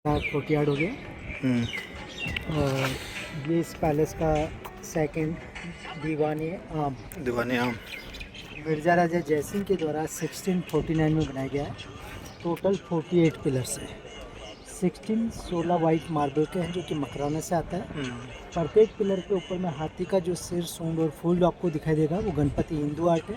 Courtyard हो गया। और ये इस पैलेस का सेकंड दीवानी आम मिर्ज़ा राजा जयसिंह के द्वारा 1649 में बनाया गया है। टोटल 48 पिलर्स है। 16 वाइट मार्बल के हैं जो कि मकराना से आता है। प्रत्येक पिलर के ऊपर में हाथी का जो सिर, सूंड और फूल आपको दिखाई देगा वो गणपति हिंदू आर्ट है।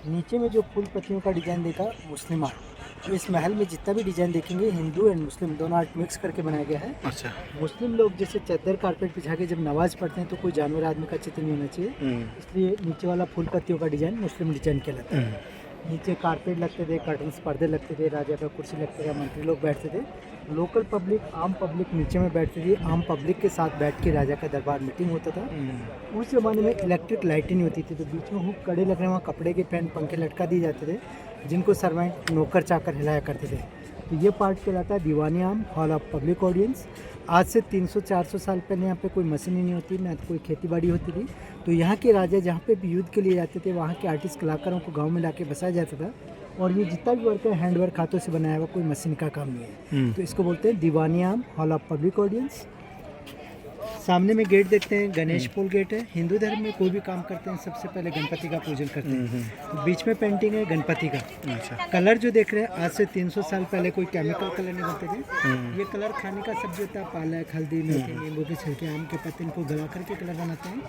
नीचे में जो फूल पत्तियों का डिजाइन देगा मुस्लिम आर्ट। तो इस महल में जितना भी डिजाइन देखेंगे हिंदू एंड मुस्लिम दोनों आर्ट मिक्स करके बनाया गया है। अच्छा। मुस्लिम लोग जैसे चद्दर कारपेट बिछा के जब नमाज पढ़ते हैं तो कोई जानवर आदमी का चित्र नहीं होना चाहिए, इसलिए नीचे वाला फूल पत्तियों का डिजाइन मुस्लिम डिजाइन कहलाता है। नीचे कारपेट लगते थे, कर्टन्स पर्दे लगते थे, राजा का कुर्सी लगते थे, मंत्री लोग बैठते थे। लोकल पब्लिक, आम पब्लिक नीचे में बैठती थी। आम पब्लिक के साथ बैठ के राजा का दरबार मीटिंग होता था। उस ज़माने में इलेक्ट्रिक लाइटें नहीं होती थी, तो बीच में हुक कड़े लग रहे, वहाँ कपड़े के फैन पंखे लटका दिए जाते थे जिनको सर्वेंट नौकर चाकर हिलाया करते थे। तो ये पार्ट कहलाता है दीवानी आम, हॉल ऑफ पब्लिक ऑडियंस। आज से 300-400 साल पहले यहाँ पे कोई मशीन ही नहीं होती, ना कोई खेती बाड़ी होती थी। तो यहाँ के राजा जहाँ पे भी युद्ध के लिए जाते थे वहाँ के आर्टिस्ट कलाकारों को गांव में लाके बसाया जाता था। और ये जितना भी वर्क है हैंड वर्क, हाथों से बनाया हुआ, कोई मशीन का काम नहीं है। तो इसको बोलते हैं दीवानी आम, हॉल ऑफ पब्लिक ऑडियंस। सामने में गेट देखते हैं, गणेश पोल गेट है। हिंदू धर्म में कोई भी काम करते हैं सबसे पहले गणपति का पूजन करते हैं। तो बीच में पेंटिंग है गणपति का। अच्छा। कलर जो देख रहे हैं आज से 300 साल पहले कोई केमिकल कलर नहीं बनते थे। ये कलर खाने का सब्जी होता है, पालक, हल्दी, मेथी, नींबू के छिलके, आम के पत्ते, इनको गला करके कलर बनाते हैं।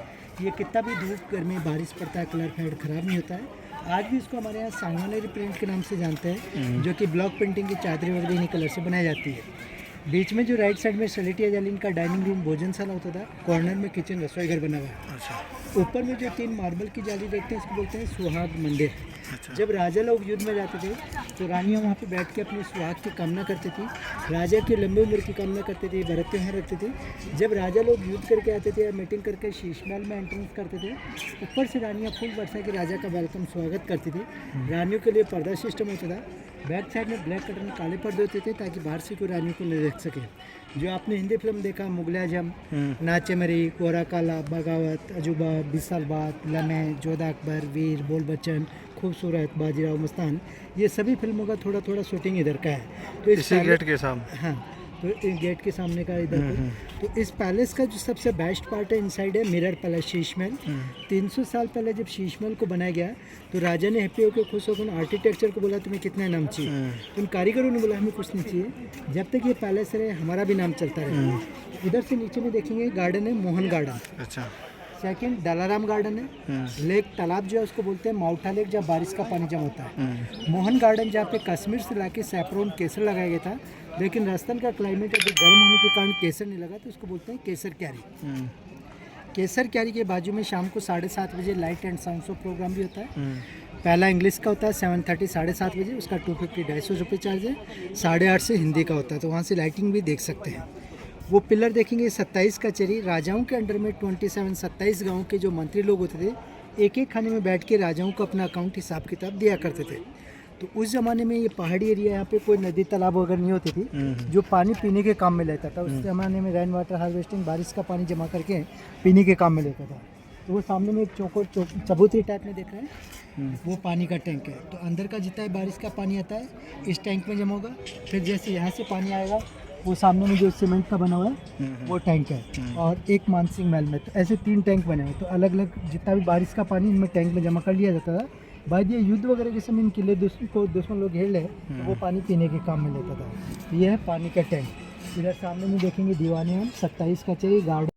ये कितना भी धूप, गर्मी, बारिश पड़ता है, कलर फेड खराब नहीं होता है। आज भी इसको हमारे यहाँ सांगवानेरी प्रिंट के नाम से जानते हैं, जो कि ब्लॉक पेंटिंग की चादरें वगैरह इन्हीं कलर से बनाई जाती है। बीच में जो राइट साइड में सलेटिया जालिन का डाइनिंग रूम, भोजनशाला होता था। कॉर्नर में किचन, रसोई घर बना हुआ है। अच्छा। ऊपर में जो 3 मार्बल की जाली देखते हैं इसको बोलते हैं सुहाग मंदिर। अच्छा। जब राजा लोग युद्ध में जाते थे तो रानियाँ वहाँ पे बैठ के अपने सुहाग की कामना करती थी, राजा की लंबी उम्र की कामना करते थे, व्रत त्योहार रखते थे। जब राजा लोग युद्ध करके आते थे या मीटिंग करके शीश महल में एंट्रेंस करते थे, ऊपर से रानियाँ फूल बरसा के राजा का वेलकम स्वागत करती थी। रानियों के लिए पर्दा सिस्टम होता था। बैक साइड में ब्लैक कर्टन, काले पर्दे होते थे ताकि बाहर से कोई रानियों को नहीं देख सके। जो आपने हिंदी फिल्म देखा, मुगल आजम, नाचे मरी, कोरा काला, बगावत, अजूबा, 20 साल बाद, लम्हे, जोधा अकबर, वीर, बोल बच्चन, खूबसूरत, बाजीराव मस्तान, ये सभी फिल्मों का थोड़ा थोड़ा शूटिंग इधर का है। तो इस गेट के सामने, हाँ, तो इस गेट के सामने का इधर तो इस पैलेस का जो सबसे बेस्ट पार्ट है इनसाइड है मिरर पैलेस, शीश महल। 300 साल पहले जब शीश महल को बनाया गया तो राजा ने हैप्पी होकर खुश होकर आर्किटेक्चर को बोला तुम्हें कितना नाम चाहिए। तो उन कारीगरों ने बोला हमें कुछ नहीं चाहिए, जब तक ये पैलेस रहे हमारा भी नाम चलता रहे। इधर से नीचे में देखेंगे गार्डन है, मोहन गार्डन। अच्छा। सेकंड दलाराम गार्डन है। लेक, तालाब जो है उसको बोलते हैं माउठा लेक, जहाँ बारिश का पानी जमा होता है। मोहन गार्डन जहाँ पे कश्मीर से लाके सैफरन केसर लगाया गया था, लेकिन राजस्थान का क्लाइमेट अभी गर्म होने के कारण केसर नहीं लगा, तो उसको बोलते हैं केसर क्यारी। केसर क्यारी के बाजू में शाम को 7:30 बजे light and sound show programme भी होता है। पहला इंग्लिश का होता है 7:30 7:30 बजे, उसका 250 250 रुपये चार्ज है। 8:30 से हिंदी का होता है, तो वहाँ से लाइटिंग भी देख सकते हैं। वो पिलर देखेंगे 27 का चेरी। राजाओं के अंडर में 27 गाँव के जो मंत्री लोग होते थे, एक एक खाने में बैठ के राजाओं को अपना अकाउंट हिसाब किताब दिया करते थे। तो उस ज़माने में ये पहाड़ी एरिया, यहाँ पे कोई नदी तालाब वगैरह नहीं होती थी जो पानी पीने के काम में लेता था। उस ज़माने में रेन वाटर हार्वेस्टिंग, बारिश का पानी जमा करके पीने के काम में लेता था। तो वो सामने में एक चबूतरी टाइप में देख रहे हैं, वो पानी का टैंक है। तो अंदर का जितना बारिश का पानी आता है इस टैंक में जमा होगा। फिर जैसे यहाँ से पानी आएगा वो सामने में जो सीमेंट का बना हुआ है वो टैंक है। और एक मानसिंह महल में तो ऐसे 3 टैंक बने हुए। तो अलग अलग जितना भी बारिश का पानी इनमें टैंक में जमा कर लिया जाता था। बाद ये युद्ध वगैरह के समय इन किले दुश्मन लोग घेर ले तो वो पानी पीने के काम में लेता था। तो ये है पानी का टैंक। इधर सामने में देखेंगे दीवानी आम, 27 का चाहिए गार्डन।